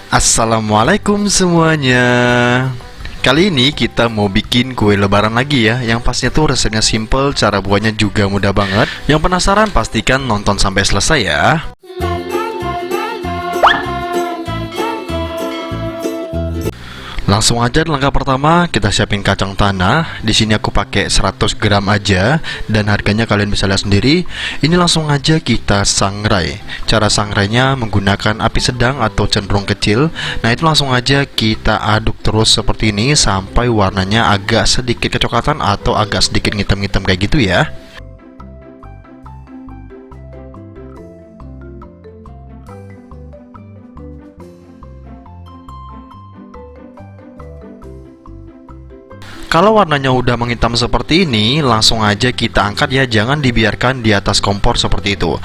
Assalamualaikum semuanya. Kali ini kita mau bikin kue lebaran lagi ya. Yang pastinya tuh resepnya simple, cara buatnya juga mudah banget. Yang penasaran pastikan nonton sampai selesai ya. Langsung aja langkah pertama kita siapin kacang tanah. Di sini aku pakai 100 gram aja dan harganya kalian bisa lihat sendiri. Ini langsung aja kita sangrai. Cara sangrainya menggunakan api sedang atau cenderung kecil. Nah, itu langsung aja kita aduk terus seperti ini sampai warnanya agak sedikit kecoklatan atau agak sedikit ngitem-ngitem kayak gitu ya. Kalau warnanya udah menghitam seperti ini, langsung aja kita angkat ya, jangan dibiarkan di atas kompor seperti itu.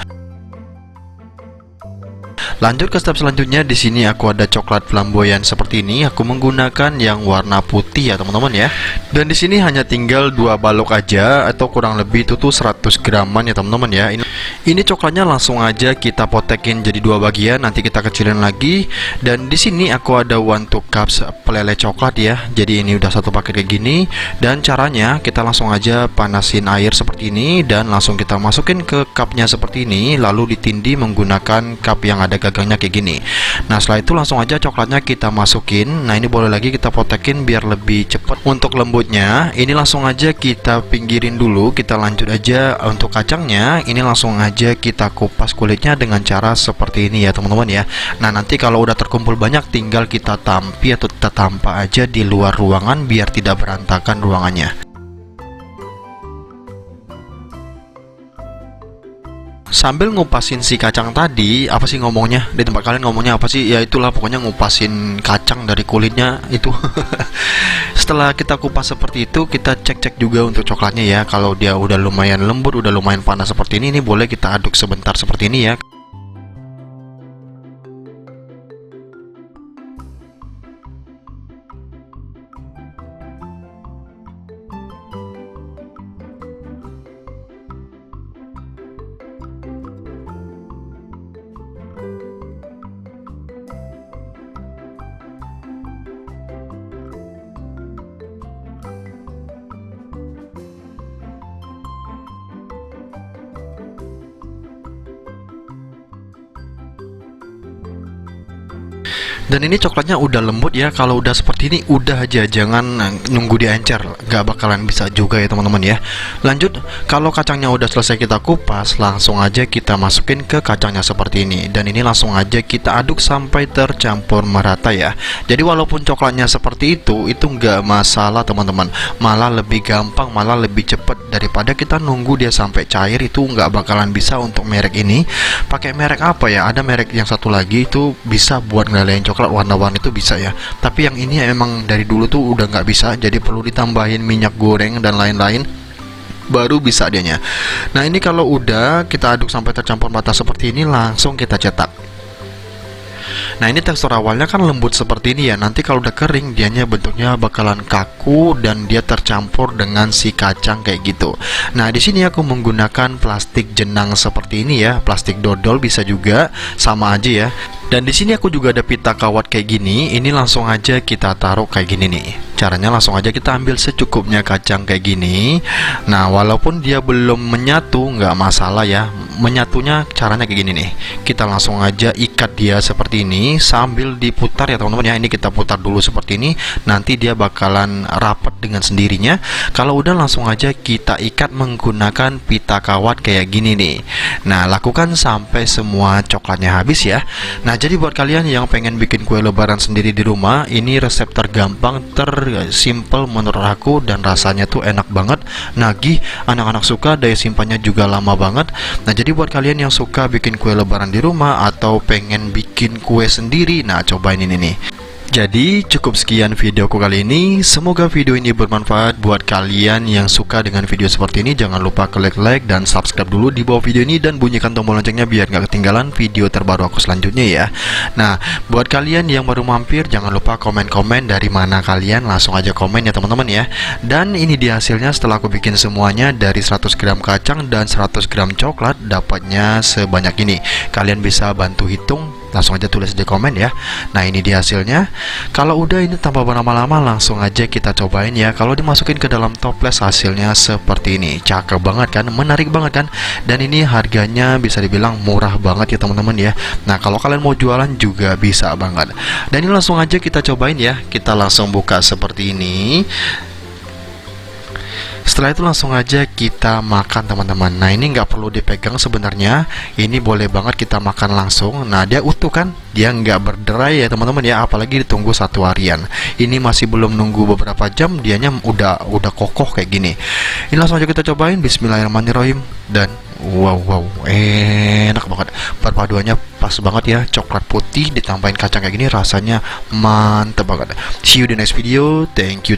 Lanjut ke step selanjutnya. Di sini aku ada coklat flamboyan seperti ini. Aku menggunakan yang warna putih ya teman-teman ya. Dan di sini hanya tinggal 2 balok aja atau kurang lebih itu tuh 100 graman ya teman-teman ya. Ini coklatnya langsung aja kita potekin jadi 2 bagian, nanti kita kecilin lagi. Dan di sini aku ada 1/2 cups pelele coklat ya. Jadi ini udah satu paket kayak gini. Dan caranya kita langsung aja panasin air seperti ini dan langsung kita masukin ke cupnya seperti ini, lalu ditindih menggunakan cup yang ada gagangnya kayak gini. Nah, setelah itu langsung aja coklatnya kita masukin. Nah, ini boleh lagi kita potekin biar lebih cepat. Untuk lembutnya ini langsung aja kita pinggirin dulu. Kita lanjut aja untuk kacangnya. Ini langsung aja kita kupas kulitnya dengan cara seperti ini ya teman-teman ya. Nah, nanti kalau udah terkumpul banyak tinggal kita tampi atau kita tampak aja di luar ruangan biar tidak berantakan ruangannya. Sambil ngupasin si kacang tadi, apa sih ngomongnya? Di tempat kalian ngomongnya apa sih? Ya itulah pokoknya ngupasin kacang dari kulitnya itu. Setelah kita kupas seperti itu, kita cek-cek juga untuk coklatnya ya. Kalau dia udah lumayan lembut, udah lumayan panas seperti ini boleh kita aduk sebentar seperti ini ya. Dan ini coklatnya udah lembut ya. Kalau udah seperti ini udah aja, jangan nunggu diencer, nggak bakalan bisa juga ya teman-teman ya. Lanjut, kalau kacangnya udah selesai kita kupas, langsung aja kita masukin ke kacangnya seperti ini. Dan ini langsung aja kita aduk sampai tercampur merata ya. Jadi walaupun coklatnya seperti itu nggak masalah teman-teman. Malah lebih gampang, malah lebih cepat daripada kita nunggu dia sampai cair. Itu nggak bakalan bisa untuk merek ini. Pakai merek apa ya? Ada merek yang satu lagi itu bisa buat ngelalain coklat warna-warni itu bisa ya, tapi yang ini emang dari dulu tuh udah nggak bisa, jadi perlu ditambahin minyak goreng dan lain-lain baru bisa dianya. Nah, ini kalau udah kita aduk sampai tercampur rata seperti ini, langsung kita cetak. Nah, ini tekstur awalnya kan lembut seperti ini ya. Nanti kalau udah kering dianya bentuknya bakalan kaku dan dia tercampur dengan si kacang kayak gitu. Nah, di sini aku menggunakan plastik jenang seperti ini ya. Plastik dodol bisa juga, sama aja ya. Dan di sini aku juga ada pita kawat kayak gini. Ini langsung aja kita taruh kayak gini nih. Caranya langsung aja kita ambil secukupnya kacang kayak gini. Nah, walaupun dia belum menyatu nggak masalah ya. Menyatunya caranya kayak gini nih. Kita langsung aja ikat dia seperti ini sambil diputar ya teman-teman ya. Ini kita putar dulu seperti ini. Nanti dia bakalan rapat dengan sendirinya. Kalau udah langsung aja kita ikat menggunakan pita kawat kayak gini nih. Nah, lakukan sampai semua coklatnya habis ya. Nah, jadi buat kalian yang pengen bikin kue lebaran sendiri di rumah, ini resep tergampang, tersimple menurut aku, dan rasanya tuh enak banget, nagih, anak-anak suka, daya simpannya juga lama banget. Nah, jadi buat kalian yang suka bikin kue lebaran di rumah atau pengen bikin kue sendiri, nah cobain ini nih. Jadi cukup sekian videoku kali ini. Semoga video ini bermanfaat buat kalian yang suka dengan video seperti ini. Jangan lupa klik like dan subscribe dulu di bawah video ini dan bunyikan tombol loncengnya biar gak ketinggalan video terbaru aku selanjutnya ya. Nah, buat kalian yang baru mampir, jangan lupa komen-komen dari mana kalian. Langsung aja komen ya teman-teman ya. Dan ini dia hasilnya setelah aku bikin semuanya. Dari 100 gram kacang dan 100 gram coklat dapatnya sebanyak ini. Kalian bisa bantu hitung Langsung aja tulis di komen ya. Nah, ini dia hasilnya. Kalau udah ini tanpa berlama-lama langsung aja kita cobain ya. Kalau dimasukin ke dalam toples hasilnya seperti ini. Cakep banget kan, menarik banget kan. Dan ini harganya bisa dibilang murah banget ya teman-teman ya. Nah, kalau kalian mau jualan juga bisa banget. Dan ini langsung aja kita cobain ya. Kita langsung buka seperti ini. Setelah itu langsung aja kita makan teman-teman. Nah, ini nggak perlu dipegang sebenarnya. Ini boleh banget kita makan langsung. Nah, dia utuh kan, dia nggak berderai ya teman-teman ya. Apalagi ditunggu 1 harian. Ini masih belum nunggu beberapa jam, dianya udah kokoh kayak gini. Ini langsung aja kita cobain. Bismillahirrahmanirrahim. Dan wow, enak banget. Perpaduannya pas banget ya. Coklat putih ditambahin kacang kayak gini, rasanya mantep banget. See you di next video. Thank you.